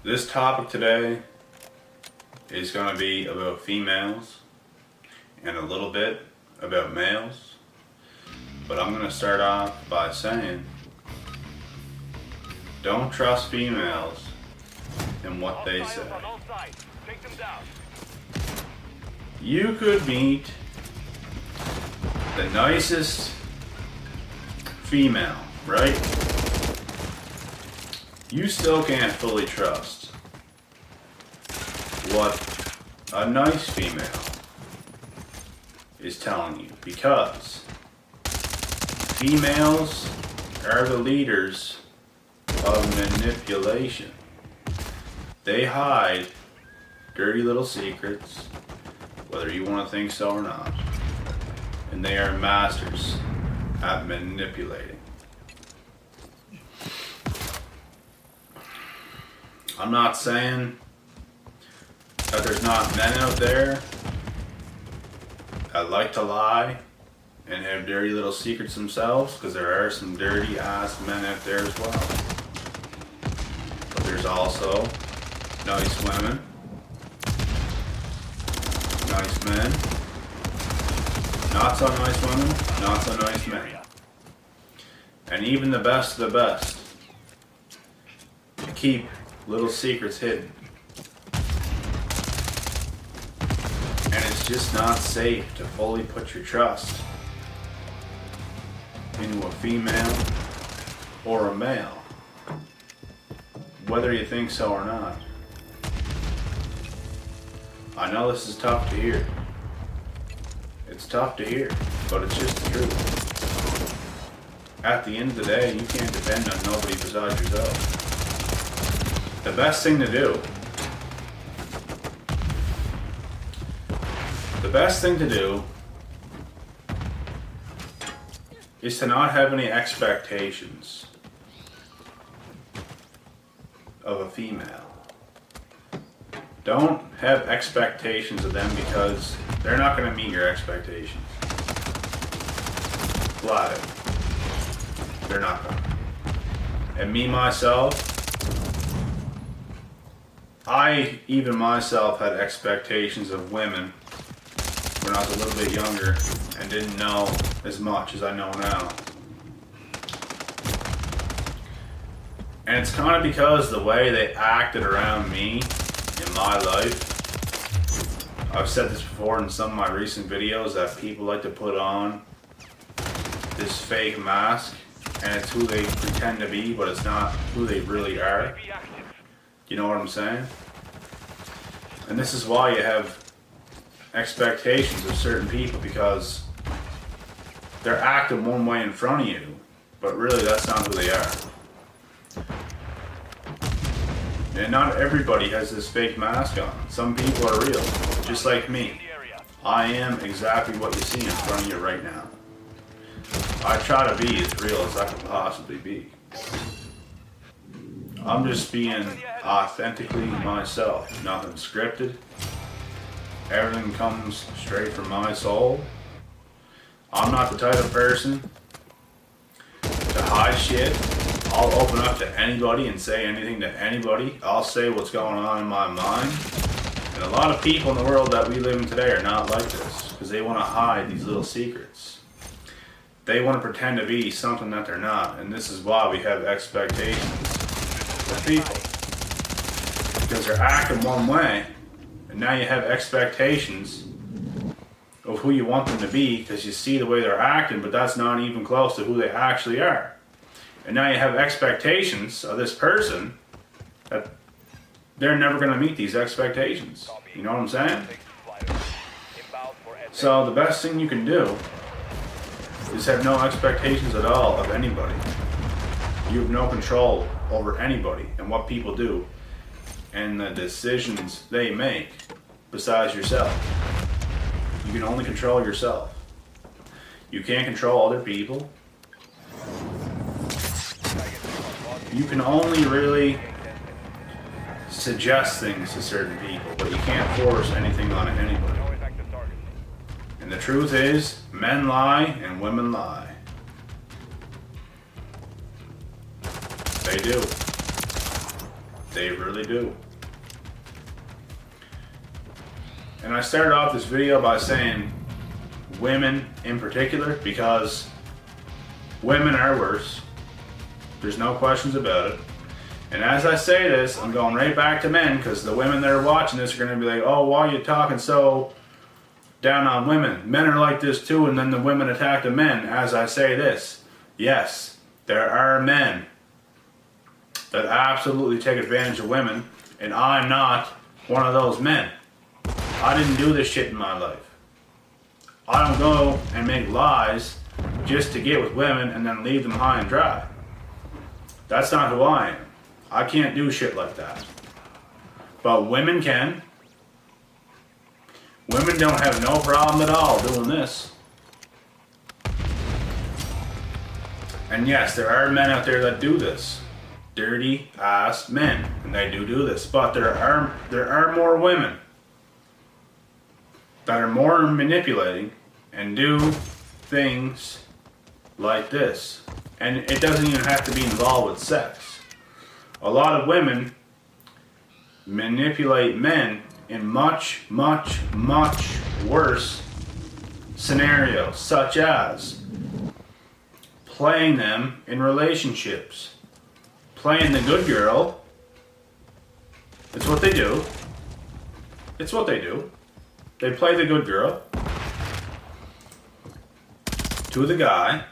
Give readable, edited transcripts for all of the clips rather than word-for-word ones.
This topic today is going to be about females and a little bit about males. But I'm going to start off by saying, don't trust females in what they say. You could meet the nicest female, right? You still can't fully trust what a nice female is telling you, because females are the leaders of manipulation. They hide dirty little secrets, whether you want to think so or not, and they are masters at manipulating. I'm not saying that there's not men out there that like to lie and have dirty little secrets themselves, because there are some dirty ass men out there as well. But there's also nice women, nice men, not so nice women, not so nice men, and even the best of the best keep little secrets hidden. And it's just not safe to fully put your trust into a female or a male, whether you think so or not. I know this is tough to hear. It's tough to hear, but it's just the truth. At the end of the day, you can't depend on nobody besides yourself. The best thing to do, is to not have any expectations of a female. Don't have expectations of them, because they're not going to meet your expectations. Flat out. They're not going to. And me, myself, I even myself had expectations of women when I was a little bit younger and didn't know as much as I know now. And it's kind of because the way they acted around me in my life. I've said this before in some of my recent videos, that people like to put on this fake mask, and it's who they pretend to be, but it's not who they really are. You know what I'm saying? And this is why you have expectations of certain people, because they're acting one way in front of you, but really that's not who they are. And not everybody has this fake mask on. Some people are real, just like me. I am exactly what you see in front of you right now. I try to be as real as I can possibly be. I'm just being authentically myself. Nothing scripted. Everything comes straight from my soul. I'm not the type of person to hide shit. I'll open up to anybody and say anything to anybody. I'll say what's going on in my mind. And a lot of people in the world that we live in today are not like this, because they want to hide these little secrets. They want to pretend to be something that they're not. And this is why we have expectations of people, because they're acting one way, and now you have expectations of who you want them to be, because you see the way they're acting, but that's not even close to who they actually are. And now you have expectations of this person that they're never going to meet these expectations. You know what I'm saying? So the best thing you can do is have no expectations at all of anybody. You have no control over anybody and what people do and the decisions they make besides yourself. You can only control yourself. You can't control other people. You can only really suggest things to certain people, but you can't force anything on anybody. And the truth is, men lie and women lie. They do. They really do. And I started off this video by saying women in particular because women are worse. There's no questions about it. And as I say this, I'm going right back to men because the women that are watching this are going to be like, oh, why are you talking so down on women? Men are like this too, and then the women attack the men as I say this. Yes, there are men that absolutely take advantage of women, and I'm not one of those men. I didn't do this shit in my life. I don't go and make lies just to get with women and then leave them high and dry. That's not who I am. I can't do shit like that. But women can. Women don't have no problem at all doing this. And yes, there are men out there that do this. Dirty ass men. And they do this. But there are more women that are more manipulating and do things like this. And it doesn't even have to be involved with sex. A lot of women manipulate men in much, much, much worse scenarios, such as playing them in relationships. Playing the good girl. It's what they do. It's what they do. They play the good girl to the guy,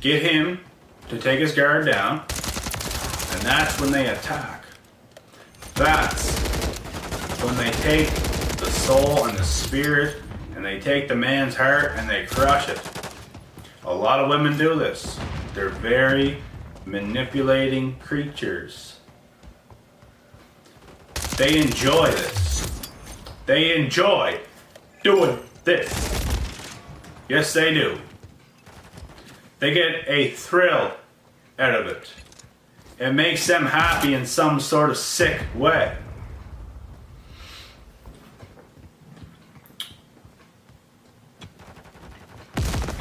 get him to take his guard down, and that's when they attack. That's when they take the soul and the spirit and they take the man's heart and they crush it. A lot of women do this. They're very manipulating creatures. They enjoy this. They enjoy doing this. Yes, they do. They get a thrill out of it. It makes them happy in some sort of sick way.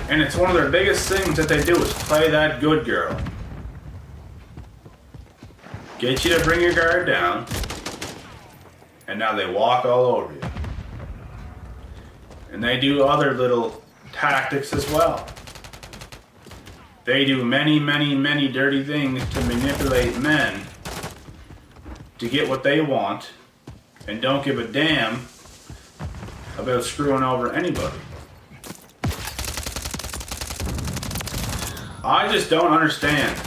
And it's one of their biggest things that they do is play that good girl. Get you to bring your guard down. And now they walk all over you. And they do other little tactics as well. They do many, many, many dirty things to manipulate men to get what they want and don't give a damn about screwing over anybody. I just don't understand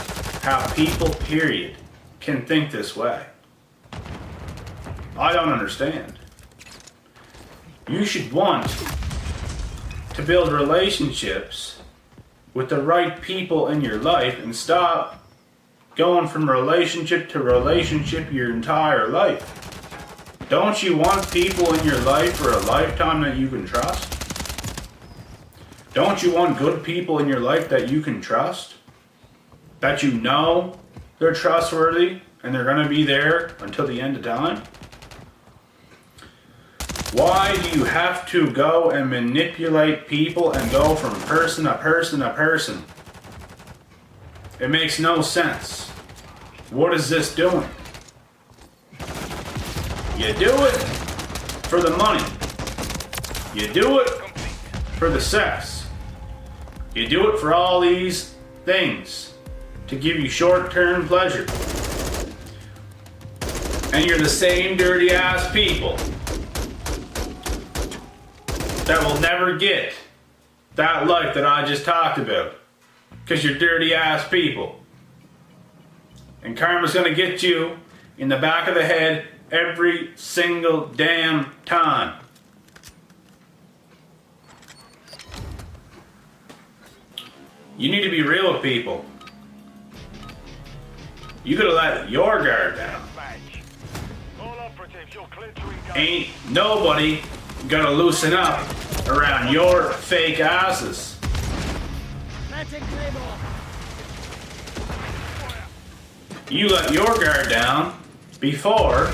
how people, period, can think this way. I don't understand. You should want to build relationships with the right people in your life and stop going from relationship to relationship your entire life. Don't you want people in your life for a lifetime that you can trust? Don't you want good people in your life that you can trust? That you know they're trustworthy and they're going to be there until the end of time? Why do you have to go and manipulate people and go from person to person to person? It makes no sense. What is this doing? You do it for the money. You do it for the sex. You do it for all these things to give you short-term pleasure. And you're the same dirty ass people that will never get that life that I just talked about. Because you're dirty ass people. And karma's gonna get you in the back of the head every single damn time. You need to be real with people. You could have let your guard down. Ain't nobody gonna loosen up around your fake asses. You let your guard down before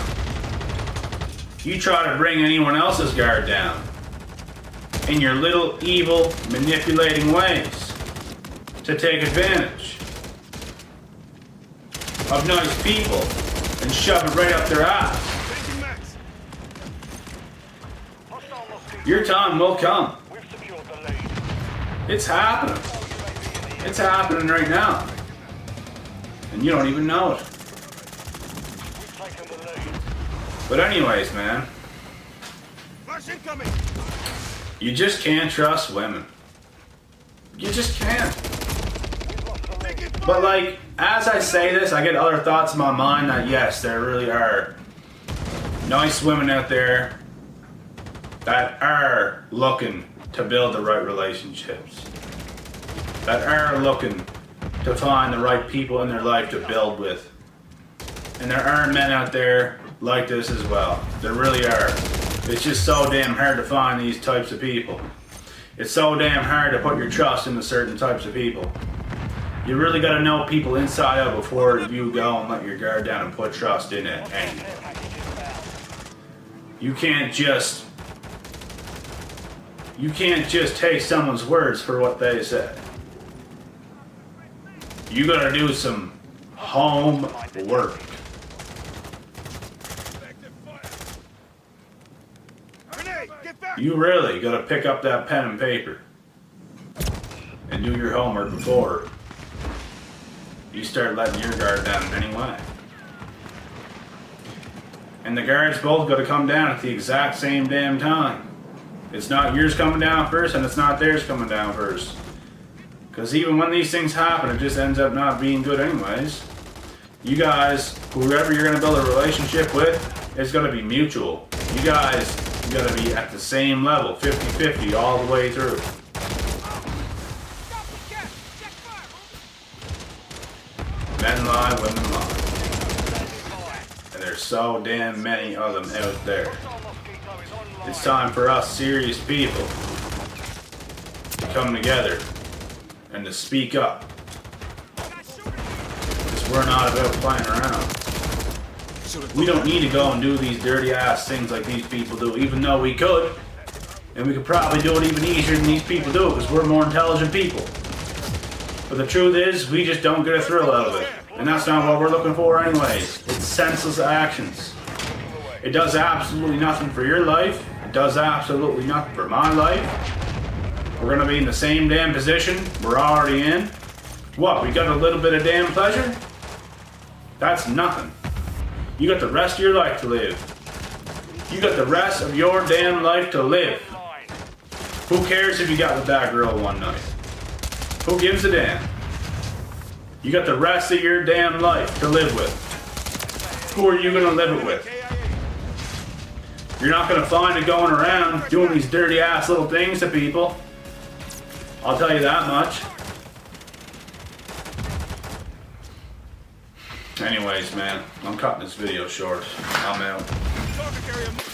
you try to bring anyone else's guard down in your little evil manipulating ways to take advantage of nice people and shove it right up their ass. Your time will come. It's happening. It's happening right now. And you don't even know it. But anyways, man. You just can't trust women. You just can't. But like, as I say this, I get other thoughts in my mind that yes, there really are nice women out there that are looking to build the right relationships. That are looking to find the right people in their life to build with. And there are men out there like this as well. There really are. It's just so damn hard to find these types of people. It's so damn hard to put your trust into certain types of people. You really gotta know people inside out before you go and let your guard down and put trust in it. And you can't just take someone's words for what they said. You gotta do some homework. You really gotta pick up that pen and paper and do your homework before you start letting your guard down in any way. And the guards both gotta come down at the exact same damn time. It's not yours coming down first and it's not theirs coming down first. Because even when these things happen, it just ends up not being good anyways. You guys, whoever you're gonna build a relationship with, it's gonna be mutual. You guys gotta be at the same level, 50-50 all the way through. Men lie, women lie. And there's so damn many of them out there. It's time for us serious people to come together and to speak up. Because we're not about playing around. We don't need to go and do these dirty ass things like these people do, even though we could. And we could probably do it even easier than these people do because we're more intelligent people. But the truth is, we just don't get a thrill out of it. And that's not what we're looking for anyways. It's senseless actions. It does absolutely nothing for your life. It does absolutely nothing for my life. We're gonna be in the same damn position we're already in. What, we got a little bit of damn pleasure? That's nothing. You got the rest of your life to live. You got the rest of your damn life to live. Who cares if you got with that girl one night? Who gives a damn? You got the rest of your damn life to live with. Who are you gonna live it with? You're not gonna find it going around doing these dirty ass little things to people. I'll tell you that much. Anyways, man, I'm cutting this video short. I'm out.